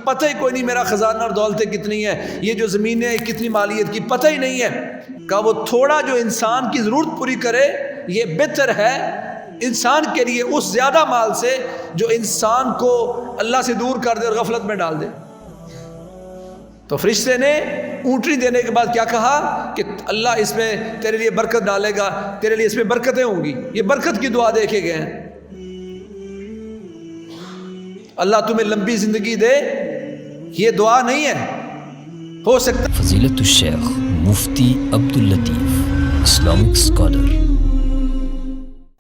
پتہ ہی کوئی نہیں، میرا خزانہ اور دولتیں کتنی ہیں، یہ جو زمینیں ہیں کتنی مالیت کی پتہ ہی نہیں ہے۔ کہ وہ تھوڑا جو انسان کی ضرورت پوری کرے یہ بہتر ہے انسان کے لیے اس زیادہ مال سے جو انسان کو اللہ سے دور کر دے اور غفلت میں ڈال دے۔ تو فرشتے نے اونٹنی دینے کے بعد کیا کہا کہ اللہ اس میں تیرے لیے برکت ڈالے گا، تیرے لیے اس میں برکتیں ہوں گی۔ یہ برکت کی دعا دے کے گئے ہیں، اللہ تمہیں لمبی زندگی دے، یہ دعا نہیں ہے۔ ہو سکتا فضیلت الشیخ مفتی عبداللطیف اسلامک اسکالر۔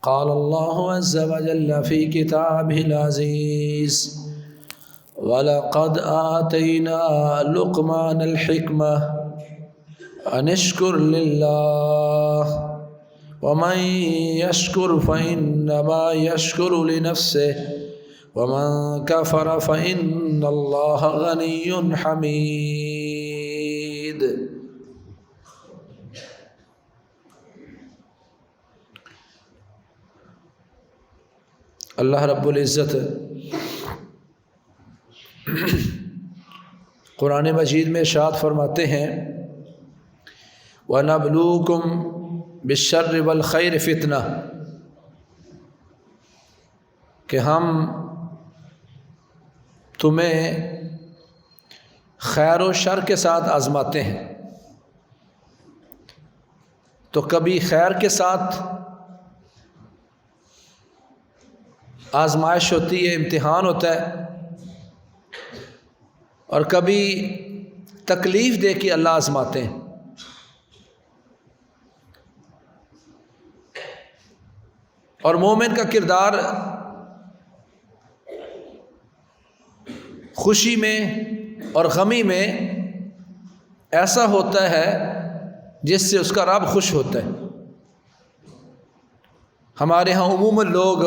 قال اللہ عز وجل فی کتابہ العزیز وَلَقَدْ آتَيْنَا لُقْمَانَ الْحِكْمَةَ أَنِ اشْكُرْ لِلَّهِ وَمَنْ يَشْكُرْ فَإِنَّمَا يَشْكُرُ لِنَفْسِهِ وَمَنْ كَفَرَ فَإِنَّ اللَّهَ غَنِيٌّ حَمِيدٌ۔ اللہ رب العزت قرآن مجید میں ارشاد فرماتے ہیں وَنَبْلُوكُمْ بِالشَّرِّ وَالْخَيْرِ فِتْنَةً، کہ ہم تمہیں خیر و شر کے ساتھ آزماتے ہیں۔ تو کبھی خیر کے ساتھ آزمائش ہوتی ہے، امتحان ہوتا ہے، اور کبھی تکلیف دے کے اللہ آزماتے ہیں۔ اور مومن کا کردار خوشی میں اور غمی میں ایسا ہوتا ہے جس سے اس کا رب خوش ہوتا ہے۔ ہمارے ہاں عموماً لوگ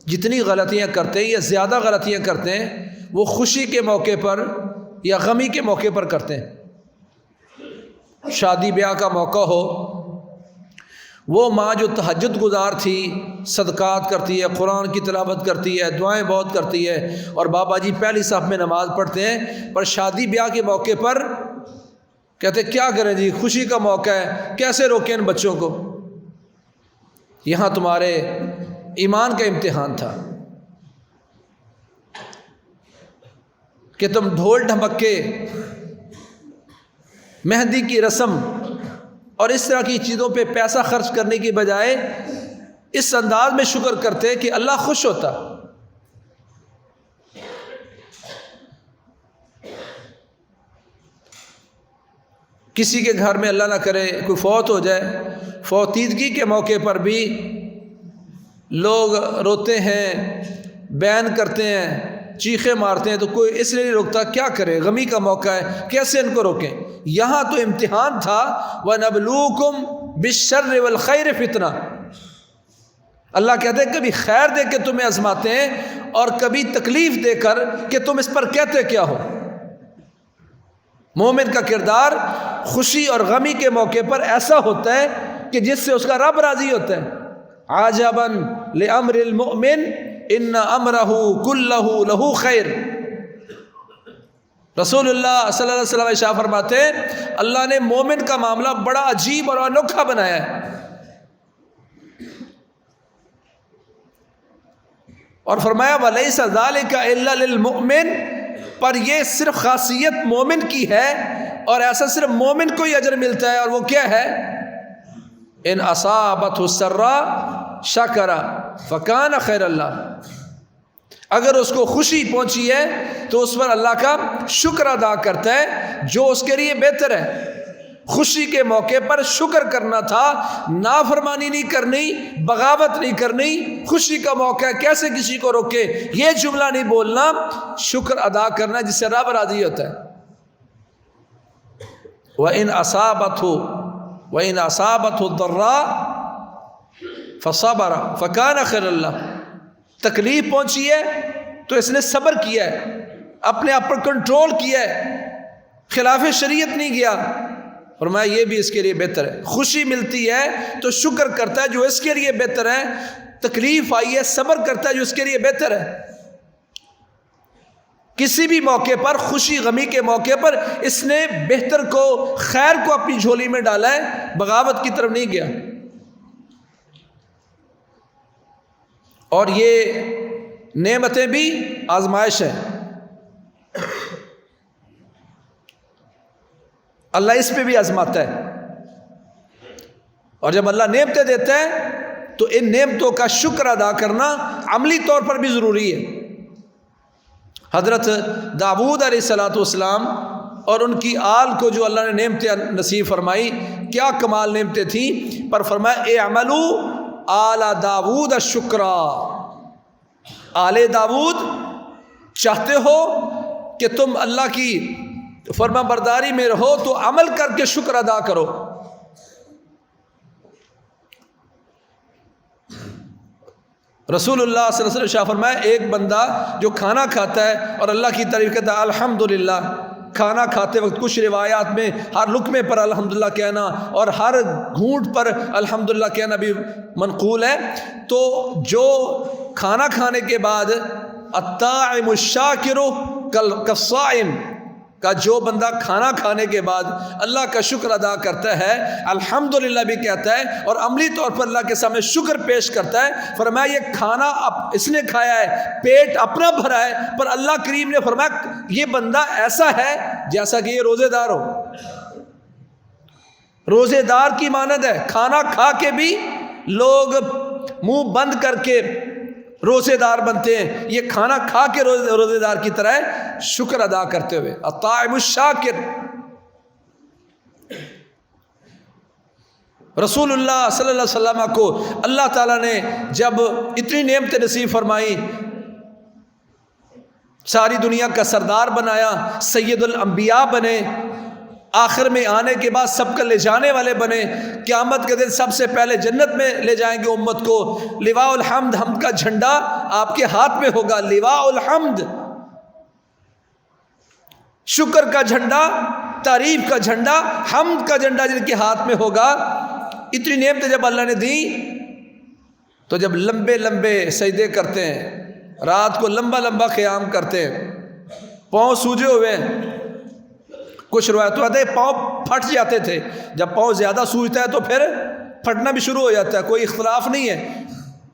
جتنی غلطیاں کرتے ہیں یا زیادہ غلطیاں کرتے ہیں وہ خوشی کے موقع پر یا غمی کے موقع پر کرتے ہیں۔ شادی بیاہ کا موقع ہو، وہ ماں جو تہجد گزار تھی، صدقات کرتی ہے، قرآن کی تلاوت کرتی ہے، دعائیں بہت کرتی ہے، اور بابا جی پہلی صف میں نماز پڑھتے ہیں، پر شادی بیاہ کے موقع پر کہتے کیا کریں جی، خوشی کا موقع ہے، کیسے روکیں ان بچوں کو۔ یہاں تمہارے ایمان کا امتحان تھا کہ تم ڈھول ڈھمکے، مہندی کی رسم اور اس طرح کی چیزوں پہ پیسہ خرچ کرنے کی بجائے اس انداز میں شکر کرتے کہ اللہ خوش ہوتا۔ کسی کے گھر میں اللہ نہ کرے کوئی فوت ہو جائے، فوتیدگی کے موقع پر بھی لوگ روتے ہیں، بیان کرتے ہیں، چیخے مارتے ہیں، تو کوئی اس لیے نہیں روکتا، کیا کرے، غمی کا موقع ہے، کیسے ان کو روکیں۔ یہاں تو امتحان تھا وَنَبْلُوكُمْ بِالشَّرِّ وَالْخَيْرِ فِتْنَةً۔ اللہ کہتے ہیں کبھی خیر دے کے تمہیں آزماتے ہیں اور کبھی تکلیف دے کر کہ تم اس پر کہتے کیا ہو۔ مومن کا کردار خوشی اور غمی کے موقع پر ایسا ہوتا ہے کہ جس سے اس کا رب راضی ہوتا ہے۔ عَجَبًا لِأَمْرِ الْمُؤْمِنِ إِنَّ أَمْرَهُ كُلَّهُ لَهُ خَيْرٌ۔ رسول اللہ صلی اللہ علیہ وسلم ارشاد فرماتے ہیں اللہ نے مومن کا معاملہ بڑا عجیب اور انوکھا بنایا ہے، اور فرمایا وَلَيْسَ ذَلِكَ إِلَّا لِلْمُؤْمِنِ، پر یہ صرف خاصیت مومن کی ہے، اور ایسا صرف مومن کو ہی اجر ملتا ہے، اور وہ کیا ہے؟ ان اصابتہ السراء شکر فکان خیر اللہ، اگر اس کو خوشی پہنچی ہے تو اس پر اللہ کا شکر ادا کرتا ہے جو اس کے لیے بہتر ہے۔ خوشی کے موقع پر شکر کرنا تھا، نافرمانی نہیں کرنی، بغاوت نہیں کرنی۔ خوشی کا موقع ہے، کیسے کسی کو روکے، یہ جملہ نہیں بولنا، شکر ادا کرنا جس سے رب راضی ہوتا ہے۔ وَإِنْ أَصَابَتْهُ الضَّرَّاءُ فَصَبَرَ فَكَانَ خَيْرًا لَهُ، تکلیف پہنچی ہے تو اس نے صبر کیا ہے، اپنے آپ پر کنٹرول کیا ہے، خلاف شریعت نہیں گیا، فرمایا یہ بھی اس کے لیے بہتر ہے۔ خوشی ملتی ہے تو شکر کرتا ہے جو اس کے لیے بہتر ہے، تکلیف آئی ہے صبر کرتا ہے جو اس کے لیے بہتر ہے۔ کسی بھی موقع پر، خوشی غمی کے موقع پر اس نے بہتر کو، خیر کو اپنی جھولی میں ڈالا ہے، بغاوت کی طرف نہیں گیا۔ اور یہ نعمتیں بھی آزمائش ہے، اللہ اس پہ بھی آزماتا ہے۔ اور جب اللہ نعمتیں دیتا ہے تو ان نعمتوں کا شکر ادا کرنا عملی طور پر بھی ضروری ہے۔ حضرت داؤد علیہ الصلوۃ والسلام اور ان کی آل کو جو اللہ نے نعمتیں نصیب فرمائی، کیا کمال نعمتیں تھیں، پر فرمایا اعملوا آل داؤد الشکرا، آل داؤد چاہتے ہو کہ تم اللہ کی فرما برداری میں رہو تو عمل کر کے شکر ادا کرو۔ رسول اللہ صلی اللہ علیہ وسلم شاہ فرمایا، ایک بندہ جو کھانا کھاتا ہے اور اللہ کی تعریف کرتا ہے الحمدللہ، کھانا کھاتے وقت کچھ روایات میں ہر لقمے پر الحمدللہ کہنا اور ہر گھونٹ پر الحمدللہ کہنا بھی منقول ہے، تو جو کھانا کھانے کے بعد الطاعم الشاکر کالصائم کا، جو بندہ کھانا کھانے کے بعد اللہ کا شکر ادا کرتا ہے، الحمدللہ بھی کہتا ہے اور عملی طور پر اللہ کے سامنے شکر پیش کرتا ہے، فرمایا یہ کھانا اس نے کھایا ہے، پیٹ اپنا بھرا ہے، پر اللہ کریم نے فرمایا یہ بندہ ایسا ہے جیسا کہ یہ روزے دار ہو۔ روزے دار کی مانند ہے، کھانا کھا کے بھی لوگ منہ بند کر کے روزے دار بنتے ہیں، یہ کھانا کھا کے روزے دار کی طرح ہے، شکر ادا کرتے ہوئے۔ الطاعم الشاکر، رسول اللہ صلی اللہ علیہ وسلم کو اللہ تعالیٰ نے جب اتنی نعمتیں نصیب فرمائی، ساری دنیا کا سردار بنایا، سید الانبیاء بنے، آخر میں آنے کے بعد سب کا لے جانے والے بنے، قیامت کے دن سب سے پہلے جنت میں لے جائیں گے امت کو، لواء الحمد، حمد کا جھنڈا آپ کے ہاتھ میں ہوگا، لواء الحمد، شکر کا جھنڈا، تعریف کا جھنڈا، حمد کا جھنڈا جن کے ہاتھ میں ہوگا۔ اتنی نعمتیں جب اللہ نے دی تو جب لمبے لمبے سجدے کرتے ہیں، رات کو لمبا لمبا قیام کرتے ہیں، پاؤں سوجے ہوئے ہیں، کچھ روایتوں آتے ہیں پاؤں پھٹ جاتے تھے، جب پاؤں زیادہ سوجتا ہے تو پھر پھٹنا بھی شروع ہو جاتا ہے، کوئی اختلاف نہیں ہے۔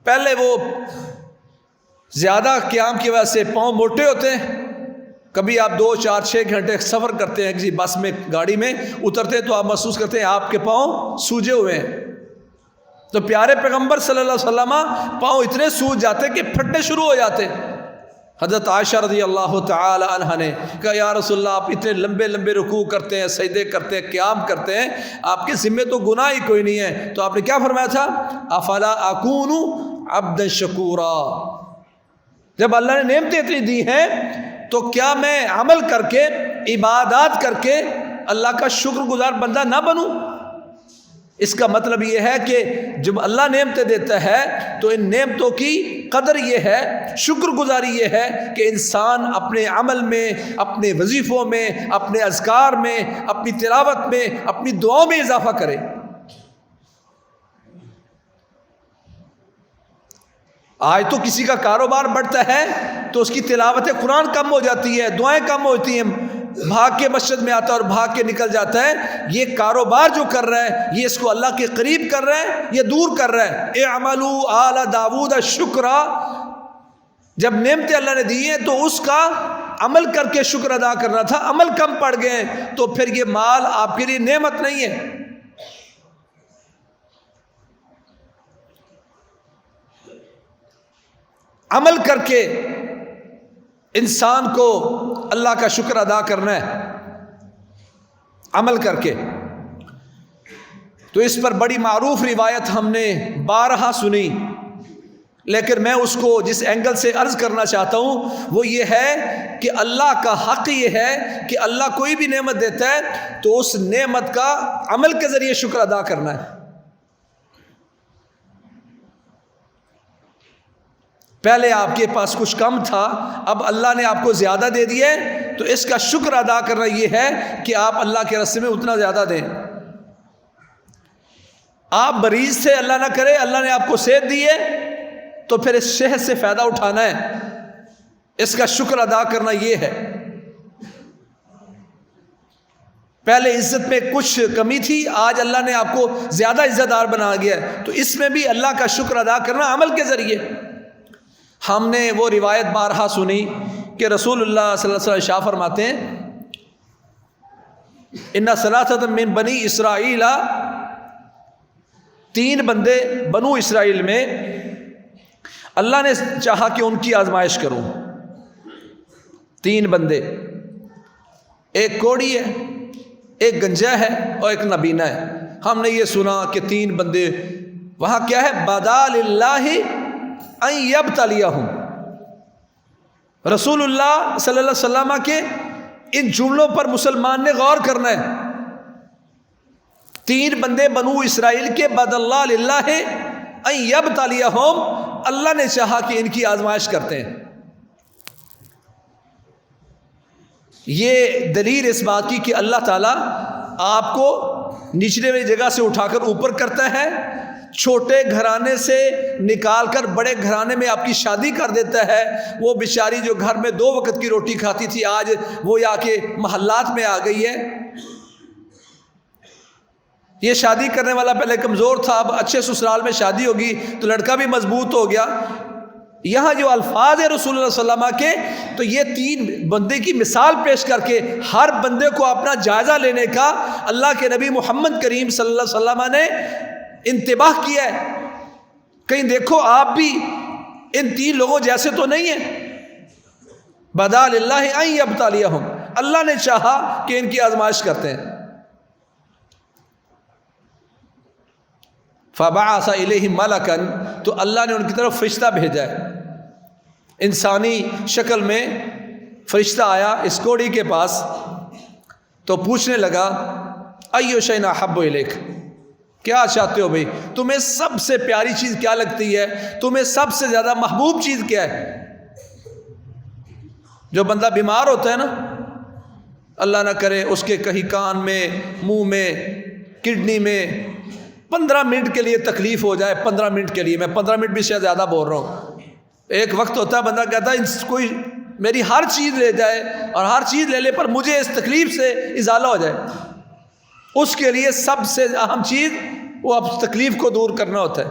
پہلے وہ زیادہ قیام کی وجہ سے پاؤں موٹے ہوتے ہیں، کبھی آپ 2 4 6 گھنٹے سفر کرتے ہیں کسی بس میں، گاڑی میں اترتے ہیں تو آپ محسوس کرتے ہیں آپ کے پاؤں سوجے ہوئے ہیں، تو پیارے پیغمبر صلی اللہ علیہ وسلم پاؤں اتنے سوج جاتے کہ پھٹنے شروع ہو جاتے۔ حضرت عائشہ رضی اللہ تعالی عنہ نے کہا یا رسول اللہ آپ اتنے لمبے لمبے رکوع کرتے ہیں، سجدے کرتے ہیں، قیام کرتے ہیں، آپ کے ذمہ تو گناہ ہی کوئی نہیں ہے، تو آپ نے کیا فرمایا تھا؟ افلا اکون عبدا شکورا، جب اللہ نے نعمتیں اتنی دی ہیں تو کیا میں عمل کر کے، عبادات کر کے اللہ کا شکر گزار بندہ نہ بنوں؟ اس کا مطلب یہ ہے کہ جب اللہ نعمتیں دیتا ہے تو ان نعمتوں کی قدر یہ ہے، شکر گزاری یہ ہے کہ انسان اپنے عمل میں، اپنے وظیفوں میں، اپنے اذکار میں، اپنی تلاوت میں، اپنی دعاؤں میں اضافہ کرے۔ آج تو کسی کا کاروبار بڑھتا ہے تو اس کی تلاوت قرآن کم ہو جاتی ہے، دعائیں کم ہوتی ہیں، بھاگ کے مسجد میں آتا ہے اور بھاگ کے نکل جاتا ہے۔ یہ کاروبار جو کر رہا ہے یہ اس کو اللہ کے قریب کر رہا ہے، یہ دور کر رہا ہے۔ اعملوا آل داؤد شکرا، جب نعمتیں اللہ نے دی ہیں تو اس کا عمل کر کے شکر ادا کرنا تھا، عمل کم پڑ گئے تو پھر یہ مال آپ کے لیے نعمت نہیں ہے۔ عمل کر کے انسان کو اللہ کا شکر ادا کرنا ہے، عمل کر کے۔ تو اس پر بڑی معروف روایت ہم نے بارہا سنی، لیکن میں اس کو جس اینگل سے عرض کرنا چاہتا ہوں وہ یہ ہے کہ اللہ کا حق یہ ہے کہ اللہ کوئی بھی نعمت دیتا ہے تو اس نعمت کا عمل کے ذریعے شکر ادا کرنا ہے۔ پہلے آپ کے پاس کچھ کم تھا، اب اللہ نے آپ کو زیادہ دے دیا ہے تو اس کا شکر ادا کرنا یہ ہے کہ آپ اللہ کے راستے میں اتنا زیادہ دیں۔ آپ مریض تھے، اللہ نہ کرے اللہ نے آپ کو صحت دی ہے تو پھر اس صحت سے فائدہ اٹھانا ہے، اس کا شکر ادا کرنا یہ ہے. پہلے عزت میں کچھ کمی تھی، آج اللہ نے آپ کو زیادہ عزت دار بنا گیا ہے، تو اس میں بھی اللہ کا شکر ادا کرنا عمل کے ذریعے. ہم نے وہ روایت بارہا سنی کہ رسول اللہ صلی اللہ علیہ وسلم ارشاد فرماتے ہیں ان ثلاثۃ من بنی اسرائیل، 3 بندے بنو اسرائیل میں اللہ نے چاہا کہ ان کی آزمائش کروں. 3 بندے، ایک کوڑی ہے، ایک گنجا ہے اور ایک نبینہ ہے. ہم نے یہ سنا کہ 3 بندے، وہاں کیا ہے؟ بدا للہ ان یبتلیہم. رسول اللہ صلی اللہ علیہ وسلم کے ان جملوں پر مسلمان نے غور کرنا ہے. 3 بندے بنو اسرائیل کے بد اللہ للہ ان یبتلیہم، اللہ نے چاہا کہ ان کی آزمائش کرتے ہیں. یہ دلیل اس بات کی کہ اللہ تعالیٰ آپ کو نچلے والی جگہ سے اٹھا کر اوپر کرتا ہے، چھوٹے گھرانے سے نکال کر بڑے گھرانے میں آپ کی شادی کر دیتا ہے. وہ بیچاری جو گھر میں 2 وقت کی روٹی کھاتی تھی، آج وہ آ کے محلات میں آ گئی ہے. یہ شادی کرنے والا پہلے کمزور تھا، اب اچھے سسرال میں شادی ہوگی تو لڑکا بھی مضبوط ہو گیا. یہاں جو الفاظ ہے رسول اللہ صلی اللہ علیہ وسلم کے، تو یہ 3 بندے کی مثال پیش کر کے ہر بندے کو اپنا جائزہ لینے کا اللہ کے نبی محمد کریم صلی اللہ علیہ وسلم نے انتباہ کیا ہے. کہیں دیکھو آپ بھی ان 3 لوگوں جیسے تو نہیں ہیں. بدا للہ ان یبتلیہم، اللہ نے چاہا کہ ان کی آزمائش کرتے ہیں. فبعث الیہم ملکا، تو اللہ نے ان کی طرف فرشتہ بھیجا ہے. انسانی شکل میں فرشتہ آیا اس کوڑی کے پاس، تو پوچھنے لگا ایو شیء احب الیک، کیا چاہتے ہو بھائی؟ تمہیں سب سے پیاری چیز کیا لگتی ہے؟ تمہیں سب سے زیادہ محبوب چیز کیا ہے؟ جو بندہ بیمار ہوتا ہے نا، اللہ نہ کرے اس کے کہیں کان میں، منہ میں، کڈنی میں 15 منٹ کے لیے تکلیف ہو جائے. 15 منٹ کے لیے، میں 15 منٹ بھی شاید زیادہ بول رہا ہوں. ایک وقت ہوتا ہے بندہ کہتا ہے کوئی میری ہر چیز لے جائے، اور ہر چیز لے لے پر مجھے اس تکلیف سے ازالہ ہو جائے. اس کے لیے سب سے اہم چیز وہ اب تکلیف کو دور کرنا ہوتا ہے.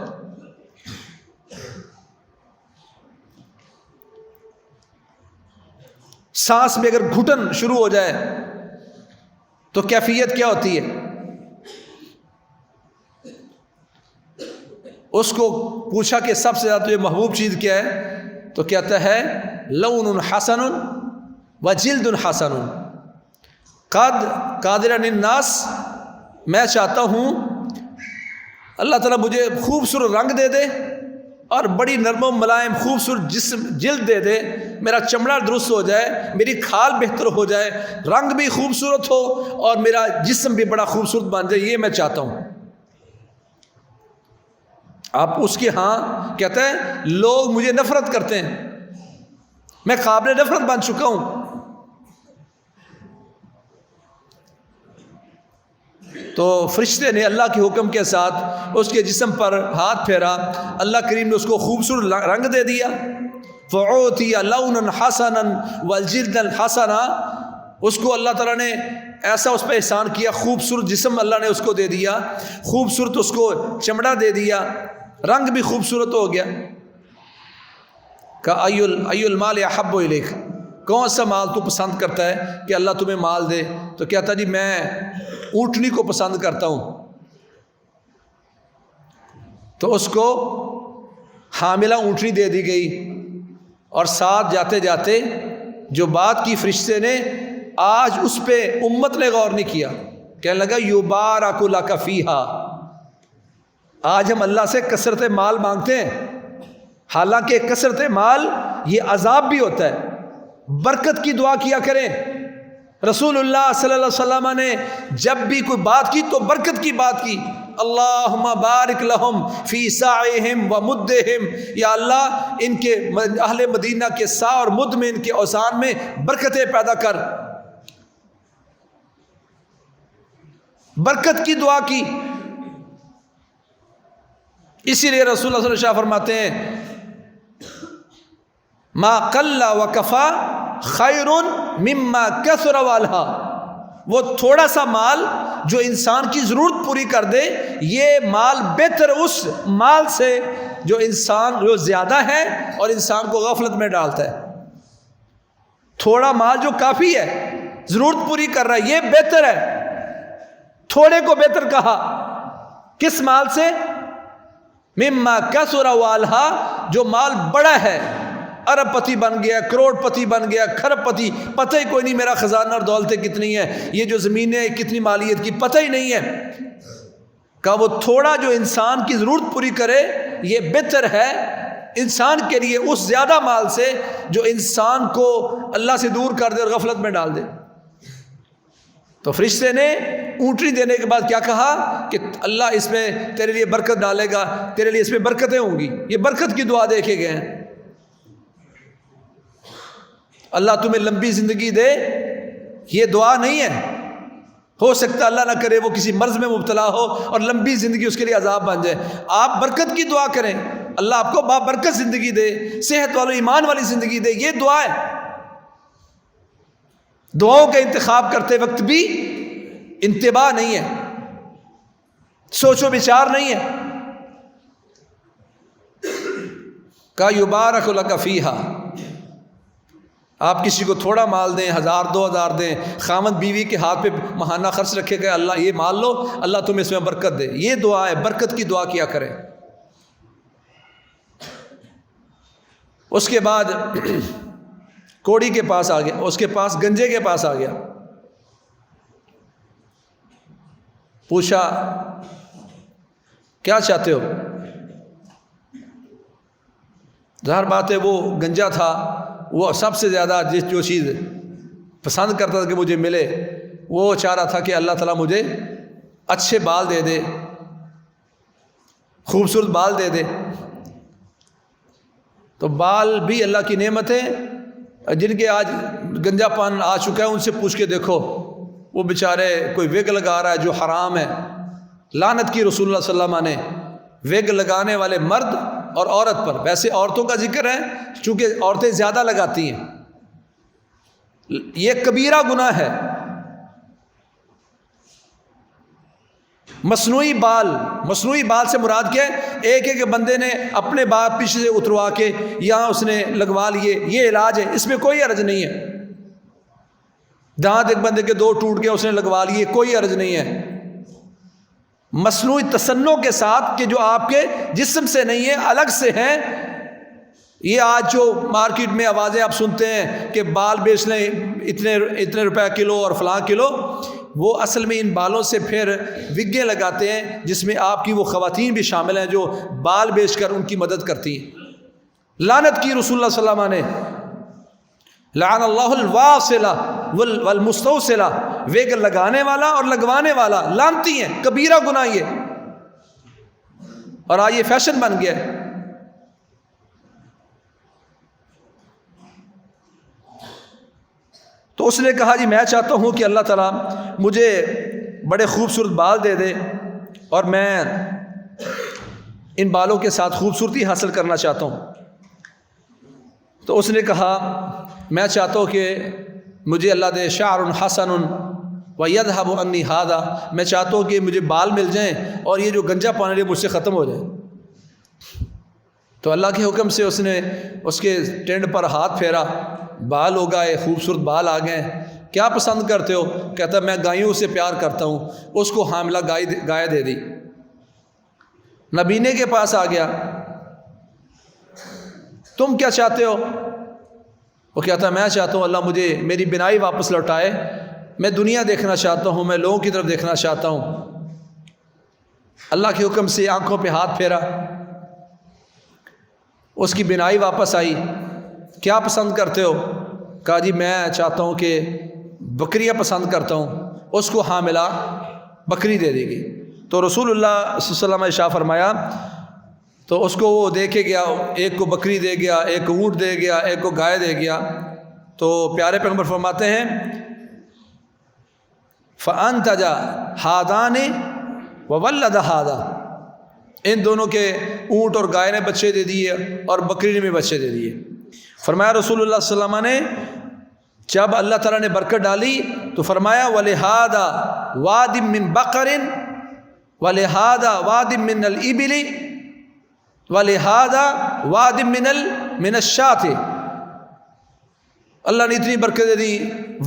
سانس میں اگر گھٹن شروع ہو جائے تو کیفیت کیا ہوتی ہے؟ اس کو پوچھا کہ سب سے زیادہ تجھے محبوب چیز کیا ہے؟ تو کہتا ہے لون حسن و جلد حسن قد قادر الناس. میں چاہتا ہوں اللہ تعالیٰ مجھے خوبصورت رنگ دے دے اور بڑی نرم و ملائم خوبصورت جسم جلد دے دے، میرا چمڑا درست ہو جائے، میری کھال بہتر ہو جائے، رنگ بھی خوبصورت ہو اور میرا جسم بھی بڑا خوبصورت بن جائے، یہ میں چاہتا ہوں. آپ اس کے ہاں کہتے ہیں لوگ مجھے نفرت کرتے ہیں، میں قابل نفرت بن چکا ہوں. تو فرشتے نے اللہ کے حکم کے ساتھ اس کے جسم پر ہاتھ پھیرا، اللہ کریم نے اس کو خوبصورت رنگ دے دیا. فعوتی لونا حسنا والجلدا حسنا، اس کو اللہ تعالیٰ نے ایسا اس پہ احسان کیا، خوبصورت جسم اللہ نے اس کو دے دیا، خوبصورت اس کو چمڑا دے دیا، رنگ بھی خوبصورت ہو گیا. کہ ای المال احب الیک، کون سا مال تو پسند کرتا ہے کہ اللہ تمہیں مال دے؟ تو کہتا جی میں اونٹنی کو پسند کرتا ہوں. تو اس کو حاملہ اونٹنی دے دی گئی، اور ساتھ جاتے جاتے جو بات کی فرشتے نے، آج اس پہ امت نے غور نہیں کیا. کہنے لگا یبارک لک فیہا. آج ہم اللہ سے کثرت مال مانگتے ہیں، حالانکہ کثرت مال یہ عذاب بھی ہوتا ہے. برکت کی دعا کیا کریں. رسول اللہ صلی اللہ علیہ وسلم نے جب بھی کوئی بات کی تو برکت کی بات کی. اللہم بارک لہم فی سعیہم و مدہم، یا اللہ ان کے اہل مدینہ کے سا اور مد میں، ان کے اوزان میں برکتیں پیدا کر. برکت کی دعا کی. اسی لیے رسول اللہ صلی اللہ علیہ وسلم فرماتے ہیں ما قل و کفا خیر مما کثر والہا، وہ تھوڑا سا مال جو انسان کی ضرورت پوری کر دے، یہ مال بہتر اس مال سے جو زیادہ ہے اور انسان کو غفلت میں ڈالتا ہے۔ تھوڑا مال جو کافی ہے، ضرورت پوری کر رہا ہے، یہ بہتر ہے۔ تھوڑے کو بہتر کہا کس مال سے؟ مما کثر والہا، جو مال بڑا ہے، ارب پتی بن گیا، کروڑ پتی بن گیا، کھرب پتی، پتہ ہی کوئی نہیں میرا خزانہ اور دولتیں کتنی ہیں، یہ جو زمینیں کتنی مالیت کی، پتہ ہی نہیں ہے۔ کہ وہ تھوڑا جو انسان کی ضرورت پوری کرے یہ بہتر ہے انسان کے لیے اس زیادہ مال سے جو انسان کو اللہ سے دور کر دے اور غفلت میں ڈال دے۔ تو فرشتے نے اونٹنی دینے کے بعد کیا کہا کہ اللہ اس میں تیرے لیے برکت ڈالے گا، تیرے لیے اس میں برکتیں ہوں گی۔ یہ برکت کی دعا دے کے گئے ہیں، اللہ تمہیں لمبی زندگی دے، یہ دعا نہیں ہے۔ ہو سکتا اللہ نہ کرے وہ کسی مرض میں مبتلا ہو اور لمبی زندگی اس کے لیے عذاب بن جائے۔ آپ برکت کی دعا کریں، اللہ آپ کو بابرکت زندگی دے، صحت والی ایمان والی زندگی دے، یہ دعا ہے۔ دعاؤں کا انتخاب کرتے وقت بھی انتباہ نہیں ہے، سوچ و بچار نہیں ہے۔ کا یبارک لک فیہا، آپ کسی کو تھوڑا مال دیں، 1000 2000 دیں، خاوند بیوی کے ہاتھ پہ ماہانہ خرچ رکھے گئے، اللہ یہ مال لو، اللہ تمہیں اس میں برکت دے، یہ دعا ہے۔ برکت کی دعا کیا کریں۔ اس کے بعد کوڑی کے پاس آ گیا، اس کے پاس گنجے کے پاس آ گیا، پوچھا کیا چاہتے ہو؟ ظاہر بات ہے وہ گنجا تھا، وہ سب سے زیادہ جو چیز پسند کرتا تھا کہ مجھے ملے، وہ چاہ رہا تھا کہ اللہ تعالیٰ مجھے اچھے بال دے دے، خوبصورت بال دے دے۔ تو بال بھی اللہ کی نعمت ہے، جن کے آج گنجا پان آ چکا ہے ان سے پوچھ کے دیکھو، وہ بیچارے کوئی ویگ لگا رہا ہے جو حرام ہے۔ لعنت کی رسول اللہ صلی اللہ علیہ وسلم نے ویگ لگانے والے مرد اور عورت پر۔ ویسے عورتوں کا ذکر ہے چونکہ عورتیں زیادہ لگاتی ہیں، یہ کبیرہ گناہ ہے۔ مصنوعی بال سے مراد کیا ہے؟ ایک بندے نے اپنے بال پیچھے سے اتروا کے یہاں اس نے لگوا لیے، یہ علاج ہے، اس میں کوئی حرج نہیں ہے۔ دانت ایک بندے کے 2 ٹوٹ گئے، اس نے لگوا لیے، کوئی حرج نہیں ہے۔ مصنوعی تصنع کے ساتھ کہ جو آپ کے جسم سے نہیں ہے، الگ سے ہیں۔ یہ آج جو مارکیٹ میں آوازیں آپ سنتے ہیں کہ بال بیچ لیں اتنے روپے کلو اور فلاں کلو، وہ اصل میں ان بالوں سے پھر وگیں لگاتے ہیں جس میں آپ کی وہ خواتین بھی شامل ہیں جو بال بیچ کر ان کی مدد کرتی ہیں۔ لعنت کی رسول اللہ صلی اللہ علیہ وسلم نے، لعن اللہ الواصلہ والمستوصلہ، ویگ لگانے والا اور لگوانے والا لعنتی ہیں، کبیرہ گناہ یہ، اور آج یہ فیشن بن گیا ہے۔ تو اس نے کہا جی میں چاہتا ہوں کہ اللہ تعالیٰ مجھے بڑے خوبصورت بال دے دے اور میں ان بالوں کے ساتھ خوبصورتی حاصل کرنا چاہتا ہوں۔ تو اس نے کہا میں چاہتا ہوں کہ مجھے اللہ دے شعر حسن ویذهب عنی ھذا، میں چاہتا ہوں کہ مجھے بال مل جائیں اور یہ جو گنجا پانی مجھ سے ختم ہو جائے۔ تو اللہ کے حکم سے اس نے اس کے ٹینڈ پر ہاتھ پھیرا، بال ہو گئے، خوبصورت بال آ گئے۔ کیا پسند کرتے ہو؟ کہتا میں گایوں سے پیار کرتا ہوں۔ اس کو حاملہ گائے دے دی، نبینے کے پاس آ گیا، تم کیا چاہتے ہو؟ وہ کہتا میں چاہتا ہوں اللہ مجھے میری بینائی واپس لوٹائے، میں دنیا دیکھنا چاہتا ہوں، میں لوگوں کی طرف دیکھنا چاہتا ہوں۔ اللہ کے حکم سے آنکھوں پہ ہاتھ پھیرا، اس کی بینائی واپس آئی۔ کیا پسند کرتے ہو؟ کہا جی میں چاہتا ہوں کہ بکریاں پسند کرتا ہوں۔ اس کو حاملہ بکری دے دی گئی۔ تو رسول اللہ صلی اللہ علیہ وسلم نے ارشاد فرمایا، تو اس کو وہ دے کے گیا، ایک کو بکری دے گیا، ایک کو اونٹ دے گیا، ایک کو گائے دے گیا۔ تو پیارے پیغمبر فرماتے ہیں فَأَنْتَجَ هَذَانِ وَوَلَّدَ هَذَا، ان دونوں کے اونٹ اور گائے نے بچے دے دیے اور بکری نے بھی بچے دے دیے۔ فرمایا رسول اللہ صلی اللہ علیہ وسلم نے جب اللہ تعالیٰ نے برکت ڈالی تو فرمایا وَلِهَذَا وَادٍ مِّن بَقَرٍ وَلِهَذَا وَادٍ مِّنَ الْإِبِلِ وَلِهَذَا وَادٍ مِّنَ الشَّاةِ، اللہ نے اتنی برکتیں دی۔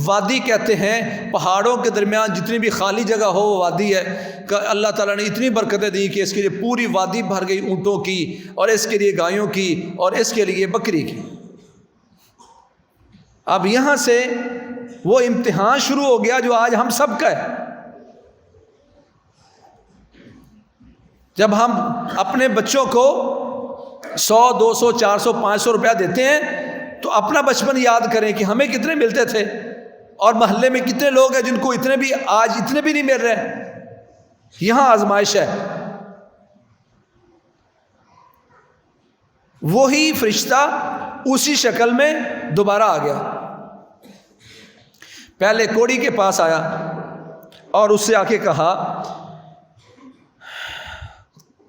وادی کہتے ہیں پہاڑوں کے درمیان جتنی بھی خالی جگہ ہو وہ وادی ہے، کہ اللہ تعالیٰ نے اتنی برکتیں دی کہ اس کے لیے پوری وادی بھر گئی اونٹوں کی، اور اس کے لیے گایوں کی، اور اس کے لیے بکری کی۔ اب یہاں سے وہ امتحان شروع ہو گیا جو آج ہم سب کا ہے۔ جب ہم اپنے بچوں کو 100 200 400 500 روپیہ دیتے ہیں تو اپنا بچپن یاد کریں کہ ہمیں کتنے ملتے تھے، اور محلے میں کتنے لوگ ہیں جن کو اتنے بھی آج اتنے بھی نہیں مل رہے۔ یہاں آزمائش ہے۔ وہی فرشتہ اسی شکل میں دوبارہ آ گیا۔ پہلے کوڑی کے پاس آیا اور اس سے آ کے کہا،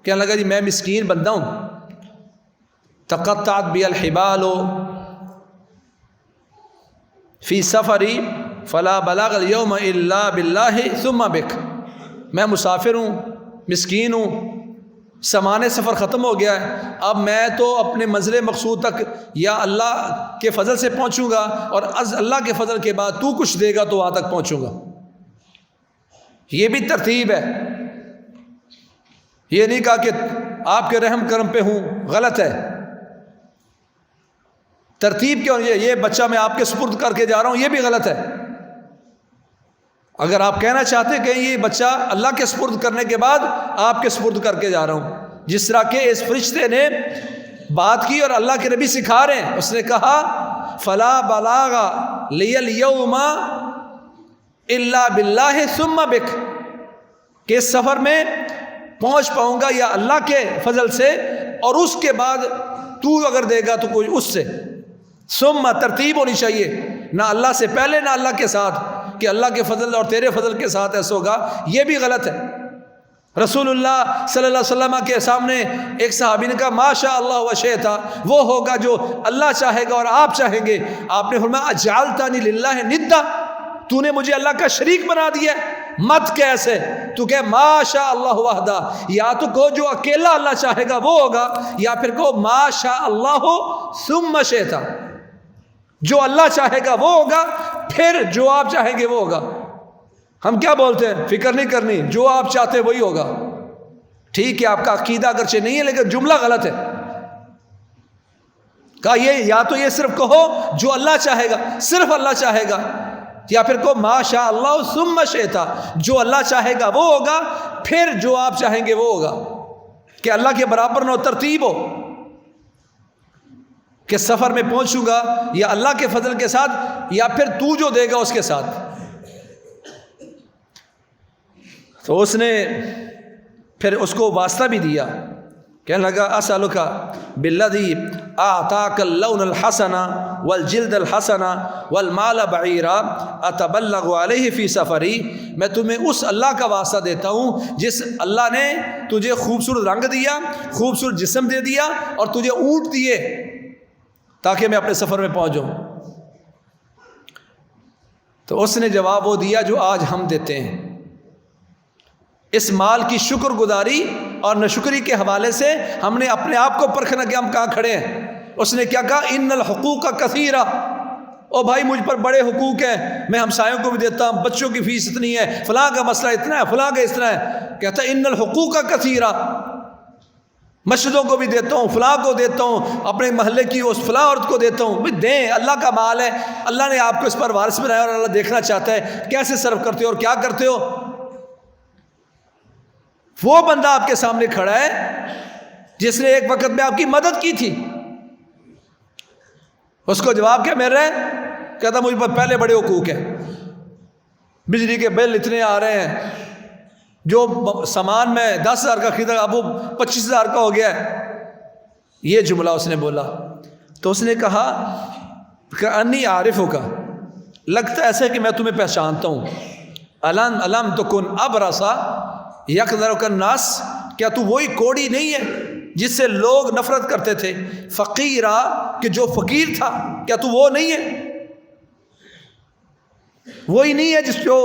کہنے لگا جی میں مسکین بندہ ہوں، تقطعت بی الحبال فی سفری فلا بلغ اليوم الا باللہ ثم بک، میں مسافر ہوں، مسکین ہوں، سامان سفر ختم ہو گیا ہے، اب میں تو اپنے منزل مقصود تک یا اللہ کے فضل سے پہنچوں گا، اور از اللہ کے فضل کے بعد تو کچھ دے گا تو وہاں تک پہنچوں گا۔ یہ بھی ترتیب ہے، یہ نہیں کہا کہ آپ کے رحم کرم پہ ہوں، غلط ہے۔ ترتیب کیوں؟ یہ بچہ میں آپ کے سپرد کر کے جا رہا ہوں، یہ بھی غلط ہے۔ اگر آپ کہنا چاہتے کہ یہ بچہ اللہ کے سپرد کرنے کے بعد آپ کے سپرد کر کے جا رہا ہوں، جس طرح کہ اس فرشتے نے بات کی اور اللہ کے نبی سکھا رہے ہیں، اس نے کہا فلا بلاغ لی اليوم الا باللہ ثم بک، کہ اس سفر میں پہنچ پاؤں گا یا اللہ کے فضل سے، اور اس کے بعد تو اگر دے گا تو کوئی اس سے۔ ثم ترتیب ہونی چاہیے، نہ اللہ سے پہلے نہ اللہ کے ساتھ، کہ اللہ کے فضل اور تیرے فضل کے ساتھ ایسا ہوگا، یہ بھی غلط ہے۔ رسول اللہ صلی اللہ علیہ وسلم کے سامنے ایک صحابی نے کہا ما شاء اللہ و شئت، وہ ہوگا جو اللہ چاہے گا اور آپ چاہیں گے۔ آپ نے فرمایا اجعلتنی للہ ندا، تو نے مجھے اللہ کا شریک بنا دیا ہے، مت کیسے، تو کہ ما شاء اللہ وحدہ، یا تو کہو جو اکیلا اللہ چاہے گا وہ ہوگا، یا پھر کہو ما شاء اللہ ثم شئت، جو اللہ چاہے گا وہ ہوگا، پھر جو آپ چاہیں گے وہ ہوگا۔ ہم کیا بولتے ہیں؟ فکر نہیں کرنی، جو آپ چاہتے وہی ہوگا۔ ٹھیک ہے، آپ کا عقیدہ اگرچہ نہیں ہے لیکن جملہ غلط ہے۔ کہا یہ یا تو یہ صرف کہو جو اللہ چاہے گا، صرف اللہ چاہے گا، یا پھر کہو ما شاء اللہ ثم شئت، جو اللہ چاہے گا وہ ہوگا، پھر جو آپ چاہیں گے وہ ہوگا، کہ اللہ کے برابر نہ ہو، ترتیب ہو کہ سفر میں پہنچوں گا یا اللہ کے فضل کے ساتھ، یا پھر تو جو دے گا اس کے ساتھ۔ تو اس نے پھر اس کو واسطہ بھی دیا، کہنے لگا اسألک بالذی اعطاک اللون الحسن والجلد الحسن والمال بعیرا اتبلغ علیہ فی سفری، میں تمہیں اس اللہ کا واسطہ دیتا ہوں جس اللہ نے تجھے خوبصورت رنگ دیا، خوبصورت جسم دے دیا، اور تجھے اونٹ دیے تاکہ میں اپنے سفر میں پہنچ جاؤں۔ تو اس نے جواب وہ دیا جو آج ہم دیتے ہیں۔ اس مال کی شکر گزاری اور ناشکری کے حوالے سے ہم نے اپنے آپ کو پرکھنا کہ ہم کہاں کھڑے ہیں۔ اس نے کیا کہا؟ ان الحقوق کثیرہ، او بھائی مجھ پر بڑے حقوق ہیں، میں ہمسایوں کو بھی دیتا ہوں، بچوں کی فیس اتنی ہے، فلاں کا مسئلہ اتنا ہے، فلاں کا اس طرح ہے۔ کہتا ہے ان الحقوق کثیرہ، مسجدوں کو بھی دیتا ہوں، فلاں کو دیتا ہوں، اپنے محلے کی اس فلاں عورت کو دیتا ہوں۔ بھائی دیں، اللہ کا مال ہے، اللہ نے آپ کو اس پر وارث بنایا، اور اللہ دیکھنا چاہتا ہے کیسے صرف کرتے ہو اور کیا کرتے ہو۔ وہ بندہ آپ کے سامنے کھڑا ہے جس نے ایک وقت میں آپ کی مدد کی تھی، اس کو جواب کیا مل رہا ہے؟ کہتا مجھ پر پہلے بڑے حقوق ہیں، بجلی کے بل اتنے آ رہے ہیں، جو سامان میں 10,000 کا خریدا اب وہ 25,000 کا ہو گیا ہے۔ یہ جملہ اس نے بولا تو اس نے کہا کہ انی عارفک، لگتا ایسے کہ میں تمہیں پہچانتا ہوں، علم تکن ابرص یقدرک الناس، کیا تو وہی کوڑی نہیں ہے جس سے لوگ نفرت کرتے تھے، فقیرا کہ جو فقیر تھا، کیا تو وہ نہیں ہے؟ وہی نہیں ہے جس جو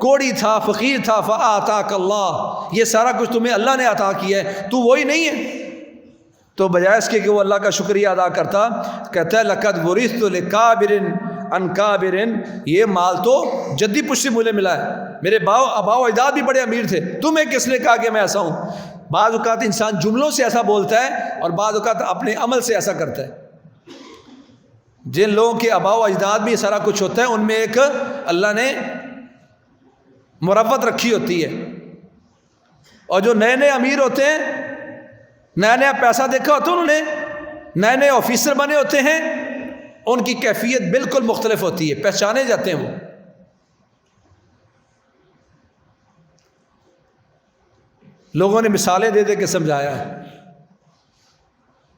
کوڑی تھا، فقیر تھا، فآتاک اللہ، یہ سارا کچھ تمہیں اللہ نے عطا کیا ہے، تو وہی نہیں ہے؟ تو بجائے اس کے کہ وہ اللہ کا شکریہ ادا کرتا، کہتا ہے لقد ورثت لکابر عن کابر، یہ مال تو جدی پشتی مجھے ملا ہے، میرے آبا و اجداد بھی بڑے امیر تھے، تمہیں کس نے کہا کہ میں ایسا ہوں؟ بعض اوقات انسان جملوں سے ایسا بولتا ہے اور بعض اوقات اپنے عمل سے ایسا کرتا ہے۔ جن لوگوں کے آبا و اجداد بھی سارا کچھ ہوتا ہے، ان میں ایک اللہ نے مروت رکھی ہوتی ہے، اور جو نئے نئے امیر ہوتے ہیں، نیا نیا پیسہ دیکھا ہوتا ہے انہوں نے، نئے نئے آفیسر بنے ہوتے ہیں، ان کی کیفیت بالکل مختلف ہوتی ہے، پہچانے جاتے ہیں وہ۔ لوگوں نے مثالیں دے دے کے سمجھایا ہے،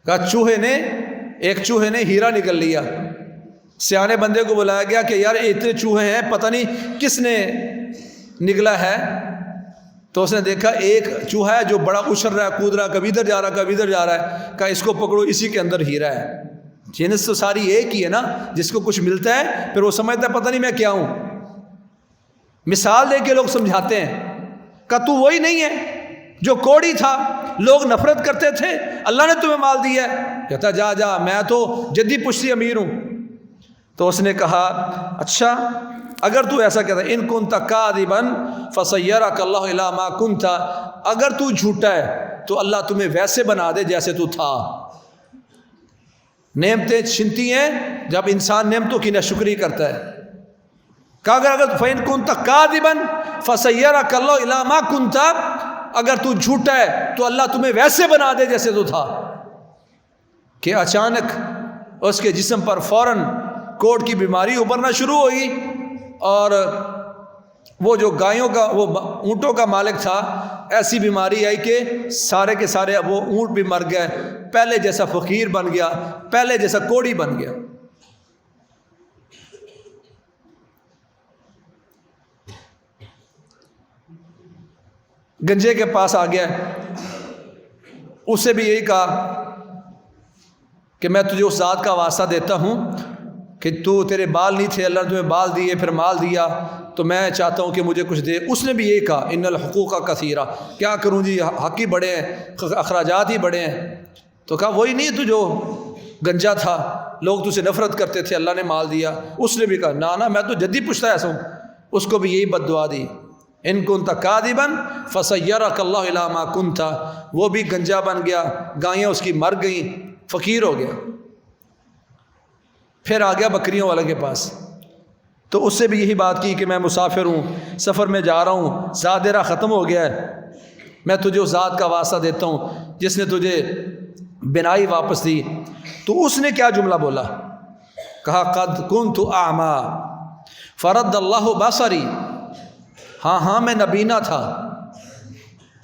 کہا ایک چوہے نے ہیرا نکل لیا، سیانے بندے کو بلایا گیا کہ یار اتنے چوہے ہیں، پتہ نہیں کس نے نکلا ہے، تو اس نے دیکھا ایک چوہا ہے جو بڑا اچھل رہا ہے، کود رہا ہے، کبھی ادھر جا رہا ہے کبھی ادھر جا رہا ہے، کہا اس کو پکڑو، اسی کے اندر ہیرا ہے۔ جنس تو ساری ایک ہی ہے نا، جس کو کچھ ملتا ہے پھر وہ سمجھتا ہے پتہ نہیں میں کیا ہوں۔ مثال دے کے لوگ سمجھاتے ہیں، کہا تو وہی نہیں ہے جو کوڑی تھا، لوگ نفرت کرتے تھے، اللہ نے تمہیں مال دیا ہے؟ کہتا جا جا، میں تو جدی پشتی امیر ہوں۔ تو اس نے کہا اچھا اگر تو ایسا کہتا ہے، ان کنت کاذبا فسیرک اللہ الی ما کنت، اگر تو جھوٹا ہے تو اللہ تمہیں ویسے بنا دے جیسے تو تھا۔ نعمتیں چھنتی ہیں جب انسان نعمتوں کی ناشکری کرتا ہے۔ کہا اگر فإن كنت كاذبا فسيرك الله إلى ما كنت، اگر تو جھوٹا ہے تو اللہ تمہیں ویسے بنا دے جیسے تو تھا۔ کہ اچانک اس کے جسم پر فوراً کوڑ کی بیماری ابھرنا شروع ہوئی، اور وہ جو گایوں کا، وہ اونٹوں کا مالک تھا، ایسی بیماری آئی کہ سارے کے سارے وہ اونٹ بھی مر گئے، پہلے جیسا فقیر بن گیا، پہلے جیسا کوڑی بن گیا۔ گنجے کے پاس آ گیا، اس سے بھی یہی کہا کہ میں تجھے اس ذات کا واسطہ دیتا ہوں کہ تو تیرے بال نہیں تھے، اللہ نے تمہیں بال دیے، پھر مال دیا، تو میں چاہتا ہوں کہ مجھے کچھ دے۔ اس نے بھی یہی کہا ان الحقوق کثیرہ، کیا کروں جی، حق ہی بڑے ہیں، اخراجات ہی بڑے ہیں۔ تو کہا وہی نہیں تو جو گنجا تھا، لوگ تجھ سے نفرت کرتے تھے، اللہ نے مال دیا۔ اس نے بھی کہا نا میں تو جدی پوچھتا ایسا ہوں۔ اس کو بھی یہی بد دعا دی، ان کنت کاذبا فسیرک اللہ الی ما کنت، وہ بھی گنجا بن گیا، گایاں اس کی مر گئیں، فقیر ہو گیا۔ پھر آ گیا بکریوں والے کے پاس، تو اس سے بھی یہی بات کی کہ میں مسافر ہوں، سفر میں جا رہا ہوں، ذات میرا ختم ہو گیا ہے، میں تجھے اس ذات کا واسطہ دیتا ہوں جس نے تجھے بنائی واپس دی۔ تو اس نے کیا جملہ بولا؟ کہا قد کنت اعمی فرد اللہ بصری، ہاں میں نبینا تھا،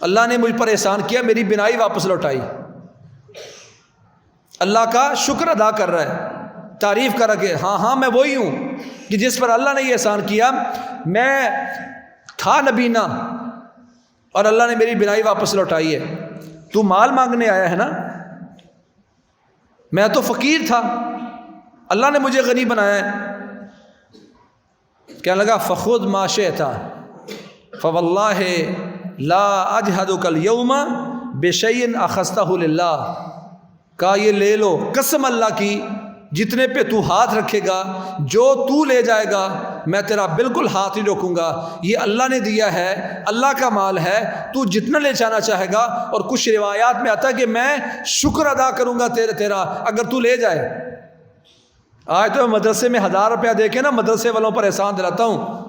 اللہ نے مجھ پر احسان کیا، میری بینائی واپس لوٹائی۔ اللہ کا شکر ادا کر رہا ہے، تعریف کر رہا کہ ہاں میں وہی ہوں کہ جس پر اللہ نے یہ احسان کیا، میں تھا نبینا اور اللہ نے میری بینائی واپس لوٹائی ہے۔ تو مال مانگنے آیا ہے نا، میں تو فقیر تھا، اللہ نے مجھے غنی بنایا ہے۔ کہنے لگا فخذ ما شئت فواللہ لا اجہدک اليوم بشیء اخذتہ للہ، کہا یہ لے لو قسم اللہ کی، جتنے پہ تو ہاتھ رکھے گا، جو تو لے جائے گا میں تیرا بالکل ہاتھ نہیں روکوں گا، یہ اللہ نے دیا ہے، اللہ کا مال ہے، تو جتنا لے جانا چاہے گا۔ اور کچھ روایات میں آتا ہے کہ میں شکر ادا کروں گا تیرا اگر تو لے جائے۔ آج تو میں مدرسے میں 1000 روپیہ دے کے نا مدرسے والوں پر احسان دلاتا ہوں۔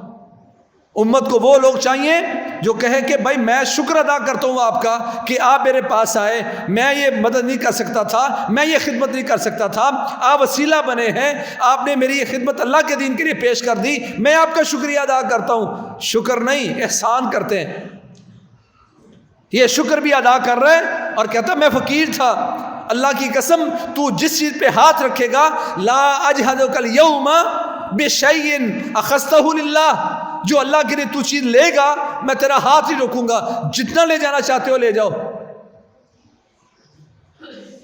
امت کو وہ لوگ چاہیے جو کہے کہ بھائی میں شکر ادا کرتا ہوں آپ کا کہ آپ میرے پاس آئے، میں یہ مدد نہیں کر سکتا تھا، میں یہ خدمت نہیں کر سکتا تھا، آپ وسیلہ بنے ہیں، آپ نے میری یہ خدمت اللہ کے دین کے لیے پیش کر دی، میں آپ کا شکریہ ادا کرتا ہوں۔ شکر نہیں، احسان کرتے ہیں۔ یہ شکر بھی ادا کر رہے ہیں اور کہتا میں فقیر تھا، اللہ کی قسم تو جس چیز پہ ہاتھ رکھے گا، لا اجہدک اليوم بشیء اخذتہ للہ، جو اللہ کے لیے تو چیز لے گا میں تیرا ہاتھ ہی روکوں گا، جتنا لے جانا چاہتے ہو لے جاؤ۔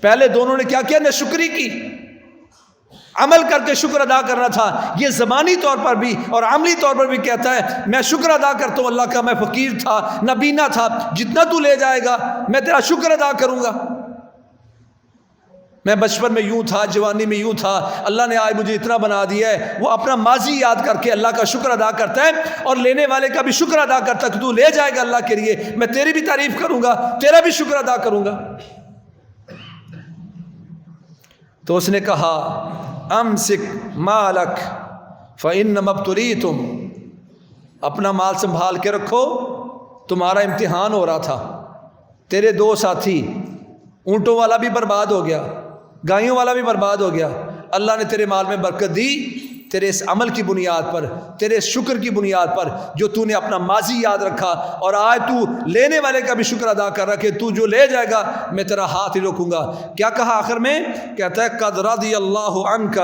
پہلے دونوں نے کیا کیا؟ ناشکری کی، عمل کر کے شکر ادا کرنا تھا۔ یہ زبانی طور پر بھی اور عملی طور پر بھی کہتا ہے میں شکر ادا کرتا ہوں اللہ کا، میں فقیر تھا، نابینا تھا، جتنا تو لے جائے گا میں تیرا شکر ادا کروں گا۔ میں بچپن میں یوں تھا، جوانی میں یوں تھا، اللہ نے آج مجھے اتنا بنا دیا ہے۔ وہ اپنا ماضی یاد کر کے اللہ کا شکر ادا کرتا ہے، اور لینے والے کا بھی شکر ادا کرتا ہے کہ تو لے جائے گا اللہ کے لیے، میں تیری بھی تعریف کروں گا، تیرا بھی شکر ادا کروں گا۔ تو اس نے کہا امسک مالک فإنما ابتلیتم، اپنا مال سنبھال کے رکھو، تمہارا امتحان ہو رہا تھا۔ تیرے دو ساتھی، اونٹوں والا بھی برباد ہو گیا، گایوں والا بھی برباد ہو گیا، اللہ نے تیرے مال میں برکت دی تیرے اس عمل کی بنیاد پر، تیرے اس شکر کی بنیاد پر جو تو نے اپنا ماضی یاد رکھا، اور آج تو لینے والے کا بھی شکر ادا کر رہا کہ تو جو لے جائے گا میں تیرا ہاتھ ہی روکوں گا۔ کیا کہا آخر میں؟ کہتا ہے قد رضی اللہ عنک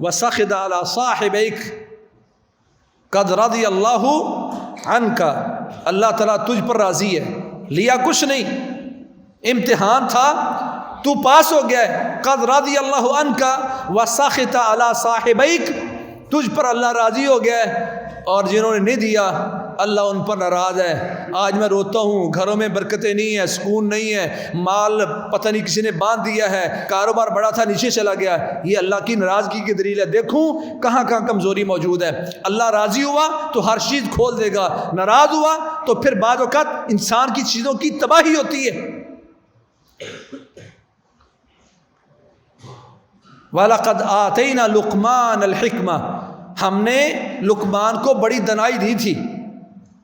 وسخط علی صاحبیک، قد رضی اللہ عنک، اللہ تعالیٰ تجھ پر راضی ہے۔ لیا کچھ نہیں، امتحان تھا، تو پاس ہو گیا ہے۔ قد رضی اللہ عنک وسخط علی صاحبیک، تجھ پر اللہ راضی ہو گیا ہے، اور جنہوں نے نہیں دیا اللہ ان پر ناراض ہے۔ آج میں روتا ہوں، گھروں میں برکتیں نہیں ہیں، سکون نہیں ہے، مال پتہ نہیں کسی نے باندھ دیا ہے، کاروبار بڑا تھا نیچے چلا گیا، یہ اللہ کی ناراضگی کی دلیل ہے۔ دیکھوں کہاں کہاں کمزوری موجود ہے۔ اللہ راضی ہوا تو ہر چیز کھول دے گا، ناراض ہوا تو پھر بعض اوقات انسان کی چیزوں کی تباہی ہوتی ہے۔ وَلَقَدْ آتَيْنَا لُقْمَانَ الْحِكْمَةَ، ہم نے لقمان کو بڑی دنائی دی تھی۔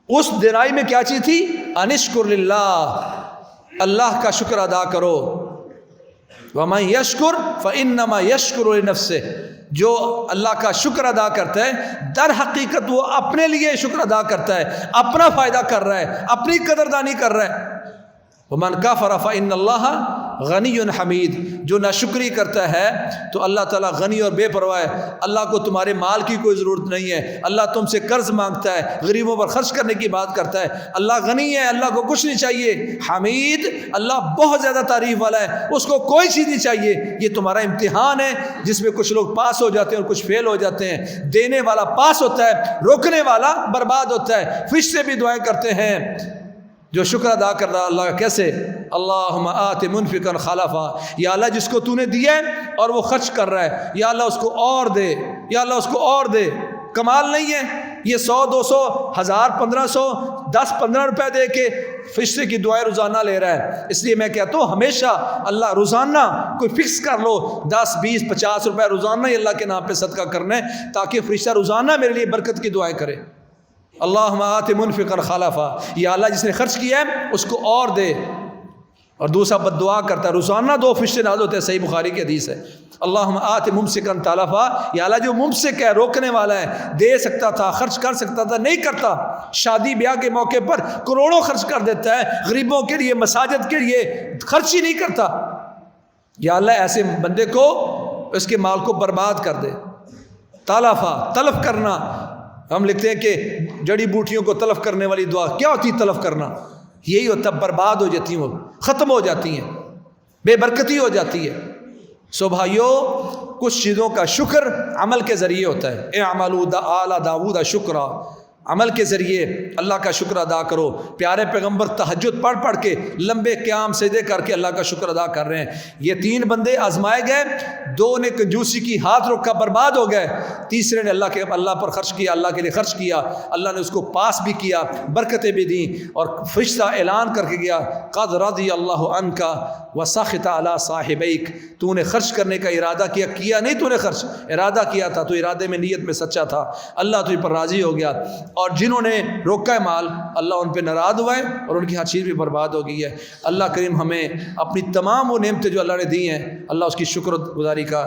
اس دنائی میں کیا چیز تھی؟ ان اشکر للہ، اللہ کا شکر ادا کرو۔ وَمَن يَشْكُرْ فَإِنَّمَا يَشْكُرُ لِنَفْسِهِ، جو اللہ کا شکر ادا کرتا ہے در حقیقت وہ اپنے لیے شکر ادا کرتا ہے، اپنا فائدہ کر رہا ہے، اپنی قدردانی کر رہا ہے۔ وَمَن كَفَرَ فَإِنَّ اللَّهَ غَنِيٌّ حَمِيدٌ، جو ناشکری کرتا ہے تو اللہ تعالیٰ غنی اور بے پرواہ ہے، اللہ کو تمہارے مال کی کوئی ضرورت نہیں ہے، اللہ تم سے قرض مانگتا ہے، غریبوں پر خرچ کرنے کی بات کرتا ہے، اللہ غنی ہے، اللہ کو کچھ نہیں چاہیے۔ حمید، اللہ بہت زیادہ تعریف والا ہے، اس کو کوئی چیز نہیں چاہیے۔ یہ تمہارا امتحان ہے جس میں کچھ لوگ پاس ہو جاتے ہیں اور کچھ فیل ہو جاتے ہیں۔ دینے والا پاس ہوتا ہے، روکنے والا برباد ہوتا ہے۔ فرشتے بھی دعائیں کرتے ہیں جو شکر ادا کر رہا اللہ کا، کیسے؟ اللہم آت منفقا خلفا، یا اللہ جس کو تو نے دیا ہے اور وہ خرچ کر رہا ہے، یا اللہ اس کو اور دے، یا اللہ اس کو اور دے۔ کمال نہیں ہے یہ 100 200 1000 1500 10 15 روپے دے کے فرشتے کی دعائیں روزانہ لے رہا ہے۔ اس لیے میں کہتا ہوں ہمیشہ اللہ روزانہ کوئی فکس کر لو، 10 20 50 روپے روزانہ ہی اللہ کے نام پہ صدقہ کرنا ہے، تاکہ فرشتہ روزانہ میرے لیے برکت کی دعائیں کرے۔ اللہم آت منفقا خلفا، یا اللہ جس نے خرچ کیا ہے اس کو اور دے۔ اور دوسرا بد دعا کرتا ہے، روزانہ 2 فرشتے نازل ہوتے ہیں، صحیح بخاری کی حدیث ہے۔ اللہم آت ممسکا تلفا، یا اللہ جو ممسک ہے، روکنے والا ہے، دے سکتا تھا، خرچ کر سکتا تھا، نہیں کرتا، شادی بیاہ کے موقع پر کروڑوں خرچ کر دیتا ہے، غریبوں کے لیے مساجد کے لیے خرچ ہی نہیں کرتا، یا اللہ ایسے بندے کو اس کے مال کو برباد کر دے۔ تلفا، تلف کرنا، ہم لکھتے ہیں کہ جڑی بوٹیوں کو تلف کرنے والی دعا کیا ہوتی ہے؟ تلف کرنا، یہی ہوتا ہے، برباد ہو جاتی ہیں، وہ ختم ہو جاتی ہیں، بے برکتی ہو جاتی ہے۔ سو بھائیو، کچھ چیزوں کا شکر عمل کے ذریعے ہوتا ہے۔ اعملوا آل داؤد شکرا، عمل کے ذریعے اللہ کا شکر ادا کرو۔ پیارے پیغمبر تہجد پڑھ پڑھ کے لمبے قیام سجدے کر کے اللہ کا شکر ادا کر رہے ہیں۔ یہ 3 بندے آزمائے گئے، 2 نے کنجوسی کی، ہاتھ روکا، برباد ہو گئے، تیسرے نے اللہ پر خرچ کیا، اللہ کے لیے خرچ کیا، اللہ نے اس کو پاس بھی کیا، برکتیں بھی دیں، اور فرشتہ اعلان کر کے گیا قد رضی اللہ عنک وسخط علی صاحبیک، تو نے خرچ کرنے کا ارادہ کیا نہیں، تو نے خرچ ارادہ کیا تھا، تو ارادے میں نیت میں سچا تھا، اللہ تجھ پر راضی ہو گیا۔ اور جنہوں نے روکا ہے مال، اللہ ان پہ ناراض ہوا ہے اور ان کی ہر چیز بھی برباد ہو گئی ہے۔ اللہ کریم ہمیں اپنی تمام وہ نعمتیں جو اللہ نے دی ہیں، اللہ اس کی شکر گزاری کا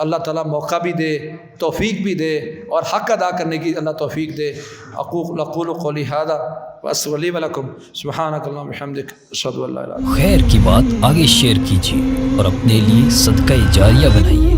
اللہ تعالیٰ موقع بھی دے، توفیق بھی دے، اور حق ادا کرنے کی اللہ توفیق دے۔ اقول قولی ھذا واستغفر لی ولکم، سبحانک اللہم وبحمدک، اشہد ان لا الہ الا انت۔ خیر کی بات آگے شیئر کیجیے اور اپنے لیے صدقہ جاریہ بنائیے۔